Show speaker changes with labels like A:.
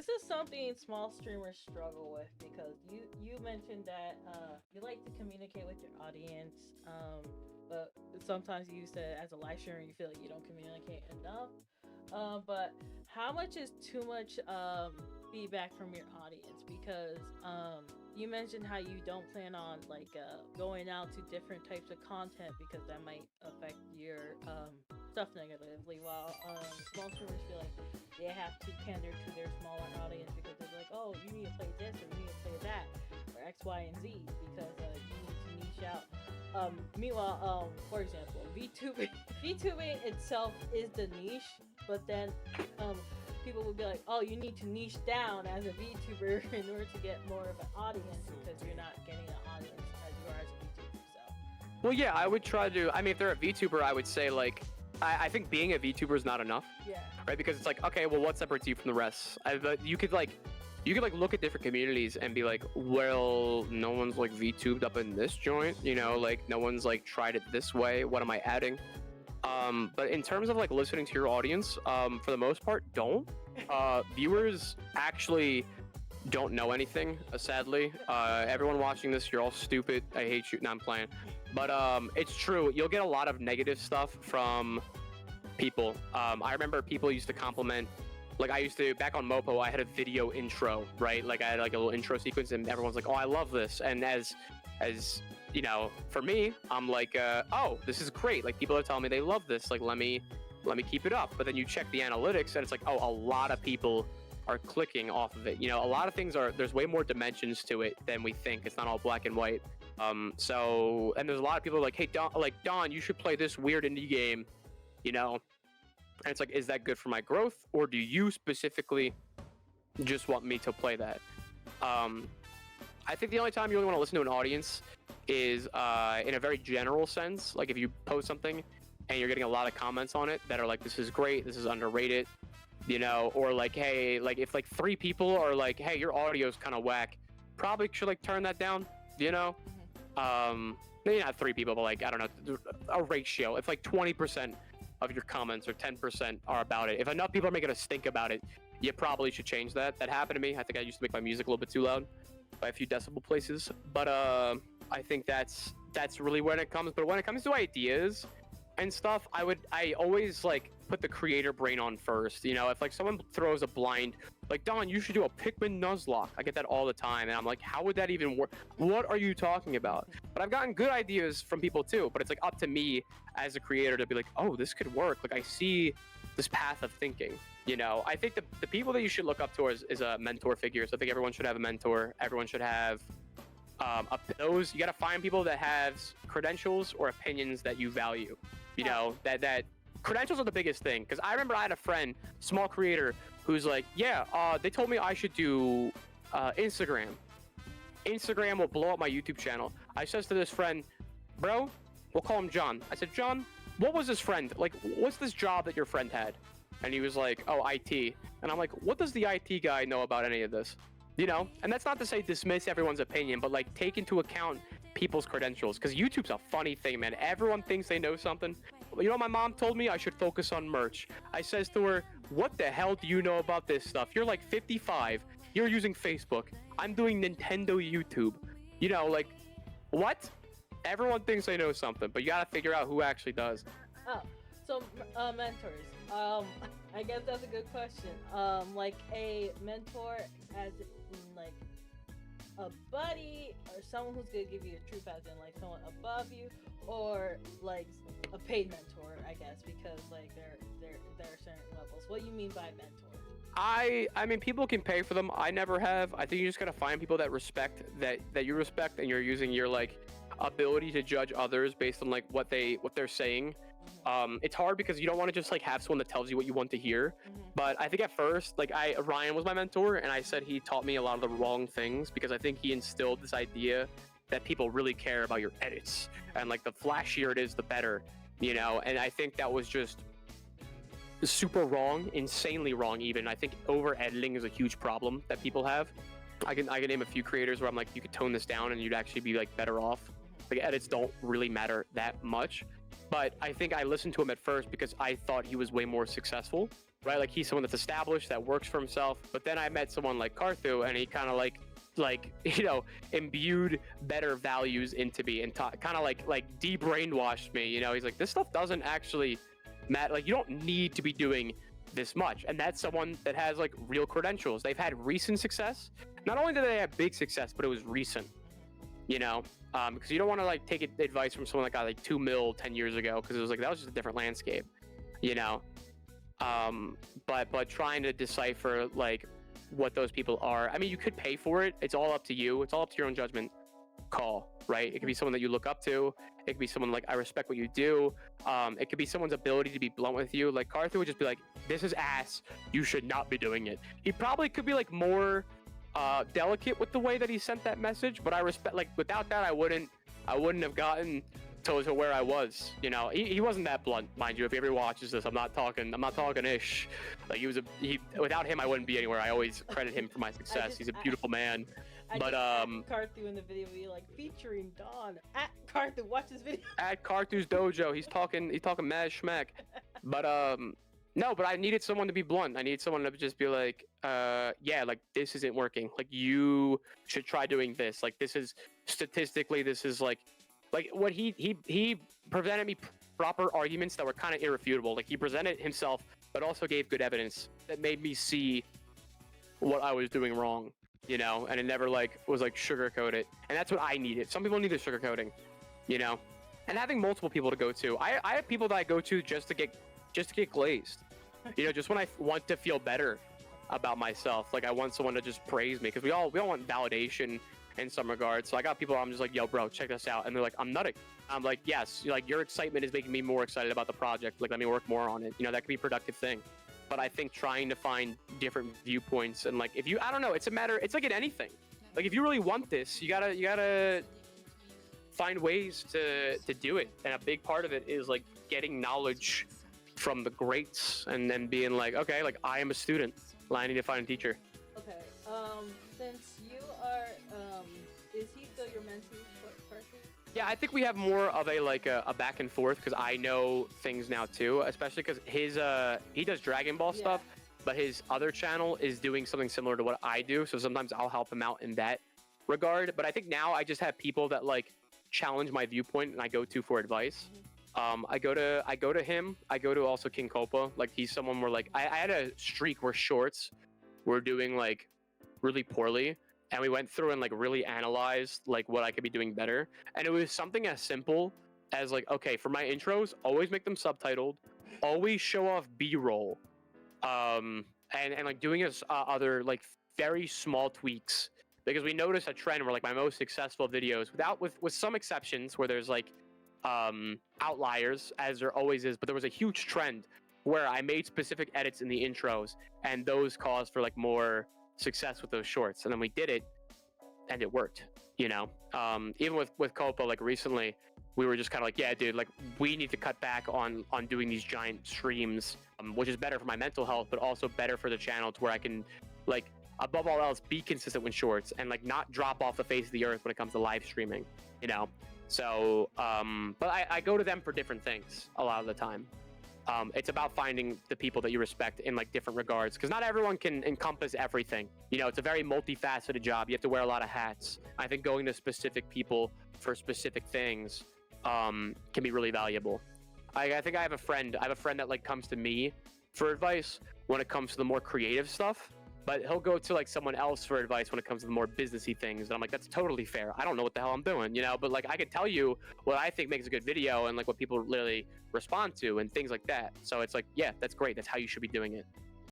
A: this is something small streamers struggle with, because you mentioned that you like to communicate with your audience, but sometimes you said as a live streamer you feel like you don't communicate enough. But how much is too much feedback from your audience? Because you mentioned how you don't plan on like going out to different types of content because that might affect your stuff negatively, while small streamers feel like they have to pander to their smaller audience because they're like, oh, you need to play this or you need to play that or X, Y, and Z, because you need to niche out. Meanwhile, for example, VTubing itself is the niche, but then people will be like, oh, you need to niche down as a VTuber in order to get more of an audience, because you're not getting an audience as you are as a VTuber. So,
B: well, yeah, I would try to. I mean, if they're a VTuber, I would say like, I think being a VTuber is not enough.
A: yeah.
B: Right? Because it's like, okay, well, what separates you from the rest? You could look at different communities and be like, well, no one's like VTubed up in this joint, you know, like no one's like tried it this way. What am I adding? But in terms of like listening to your audience, for the most part, don't. Viewers actually don't know anything, sadly. Everyone watching this, you're all stupid. I hate you. No, I'm playing. But it's true. You'll get a lot of negative stuff from people. I remember people used to compliment, like I used to, back on Mopo, I had a video intro, right? Like I had like a little intro sequence and everyone's like, oh, I love this. And as you know, for me, I'm like, oh, this is great. Like people are telling me they love this. Like, let me keep it up. But then you check the analytics and it's like, oh, a lot of people are clicking off of it. You know, a lot of things there's way more dimensions to it than we think. It's not all black and white. So, and there's a lot of people like, hey, Don, you should play this weird indie game, you know? And it's like, is that good for my growth? Or do you specifically just want me to play that? I think the only time you really want to listen to an audience is in a very general sense. Like if you post something and you're getting a lot of comments on it that are like, this is great, this is underrated, you know, or like, hey, like if like 3 people are like, hey, your audio's kind of whack, probably should like turn that down, you know? Maybe not 3 people, but like, I don't know, a ratio. If like 20% of your comments or 10% are about it, if enough people are making us think about it, you probably should change that. That happened to me. I think I used to make my music a little bit too loud by a few decibel places, but I think that's really when it comes. But when it comes to ideas and stuff, I always like put the creator brain on first. You know, if like someone throws a blind, like, Don, you should do a Pikmin Nuzlocke. I get that all the time, and I'm like, how would that even work? What are you talking about? But I've gotten good ideas from people too. But it's like up to me as a creator to be like, oh, this could work. Like I see this path of thinking. You know, I think the people that you should look up to is a mentor figure. So I think everyone should have a mentor. Everyone should have those. You got to find people that have credentials or opinions that you value. You know, that credentials are the biggest thing. Because I remember I had a friend, small creator, who's like, yeah, they told me I should do Instagram. Instagram will blow up my YouTube channel. I says to this friend, bro, we'll call him John. I said, John, what was this friend? Like, what's this job that your friend had? And he was like, oh, IT. And I'm like, what does the IT guy know about any of this? You know, and that's not to say dismiss everyone's opinion, but like take into account people's credentials, because YouTube's a funny thing, man. Everyone thinks they know something. You know, my mom told me I should focus on merch. I says to her, what the hell do you know about this stuff? You're like 55. You're using Facebook. I'm doing Nintendo YouTube. You know, like, what? Everyone thinks they know something, but you gotta figure out who actually does.
A: Oh, so mentors. I guess that's a good question. Like a mentor as in like a buddy or someone who's gonna give you a truth, as in like someone above you, or like a paid mentor, I guess, because like there are certain levels. What do you mean by mentor?
B: I mean, people can pay for them. I never have. I think you just gotta find people that respect that you respect, and you're using your like ability to judge others based on like what they're saying. It's hard because you don't want to just like have someone that tells you what you want to hear. But I think at first, like Ryan was my mentor, and I said he taught me a lot of the wrong things, because I think he instilled this idea that people really care about your edits, and like the flashier it is, the better, you know. And I think that was just super wrong, insanely wrong even. I think over editing is a huge problem that people have. I can name a few creators where I'm like, you could tone this down and you'd actually be like better off. Like edits don't really matter that much. But I think I listened to him at first because I thought he was way more successful. right? Like he's someone that's established, that works for himself. But then I met someone like Karthu, and he kind of like you know, imbued better values into me and kind of like de-brainwashed me. You know, he's like, this stuff doesn't actually matter. Like, you don't need to be doing this much. And that's someone that has like real credentials. They've had recent success. Not only did they have big success, but it was recent. You know, because you don't want to like take advice from someone that got like 2 mil 10 years ago, because it was like that was just a different landscape. You know, but trying to decipher like what those people are. I mean, you could pay for it. It's all up to you. It's all up to your own judgment call, right? It could be someone that you look up to. It could be someone like, I respect what you do. It could be someone's ability to be blunt with you. Like Karthu would just be like, this is ass. You should not be doing it. He probably could be like more delicate with the way that he sent that message, but I respect, like, without that, I wouldn't have gotten to where I was. You know, he wasn't that blunt, mind you. If he ever watches this, I'm not talking ish. Like without him, I wouldn't be anywhere. I always credit him for my success. He's a beautiful man. But
A: Karthu in the video be like, featuring Dawn at Karthu. Watch this video.
B: At Karthu's dojo, he's talking mad schmack. But no, but I needed someone to be blunt. I needed someone to just be like, yeah, like this isn't working. Like you should try doing this. Like this is statistically, this is like what he presented me proper arguments that were kind of irrefutable. Like he presented himself, but also gave good evidence that made me see what I was doing wrong, you know, and it never like was like sugarcoat it. And that's what I needed. Some people need the sugarcoating, you know, and having multiple people to go to. I have people that I go to just to get glazed, you know, just when I want to feel better about myself. Like I want someone to just praise me, because we all want validation in some regards. So I got people I'm just like, yo bro, check this out, and they're like, I'm nutting. I'm like, yes, like your excitement is making me more excited about the project, like let me work more on it, you know. That could be a productive thing. But I think trying to find different viewpoints, and like if you, I don't know, it's like in anything, like if you really want this, you gotta find ways to do it. And a big part of it is like getting knowledge from the greats, and then being like, okay, like I am a student, I need to find a teacher.
A: Okay, since you are, is he still your mentee person?
B: Yeah, I think we have more of a back and forth, because I know things now too, especially because his he does Dragon Ball stuff, but his other channel is doing something similar to what I do, so sometimes I'll help him out in that regard. But I think now I just have people that like challenge my viewpoint and I go to for advice. I go to him. I go to also King Copa. Like he's someone where like I had a streak where shorts were doing like really poorly, and we went through and like really analyzed like what I could be doing better. And it was something as simple as like, okay, for my intros, always make them subtitled, always show off B-roll, and like doing this other like very small tweaks, because we noticed a trend where like my most successful videos, with some exceptions where there's like outliers, as there always is, but there was a huge trend where I made specific edits in the intros, and those caused for like more success with those shorts. And then we did it and it worked, you know. Even with Copa, like recently we were just kind of like, yeah dude, like we need to cut back on doing these giant streams, which is better for my mental health, but also better for the channel, to where I can, like, above all else, be consistent with shorts and like not drop off the face of the earth when it comes to live streaming, you know. So but I go to them for different things a lot of the time. It's about finding the people that you respect in like different regards, because not everyone can encompass everything, you know. It's a very multifaceted job. You have to wear a lot of hats. I think going to specific people for specific things can be really valuable. I think I have a friend that like comes to me for advice when it comes to the more creative stuff, but he'll go to like someone else for advice when it comes to the more businessy things. And I'm like, that's totally fair. I don't know what the hell I'm doing, you know, but like I could tell you what I think makes a good video and like what people really respond to and things like that. So it's like, yeah, that's great. That's how you should be doing it.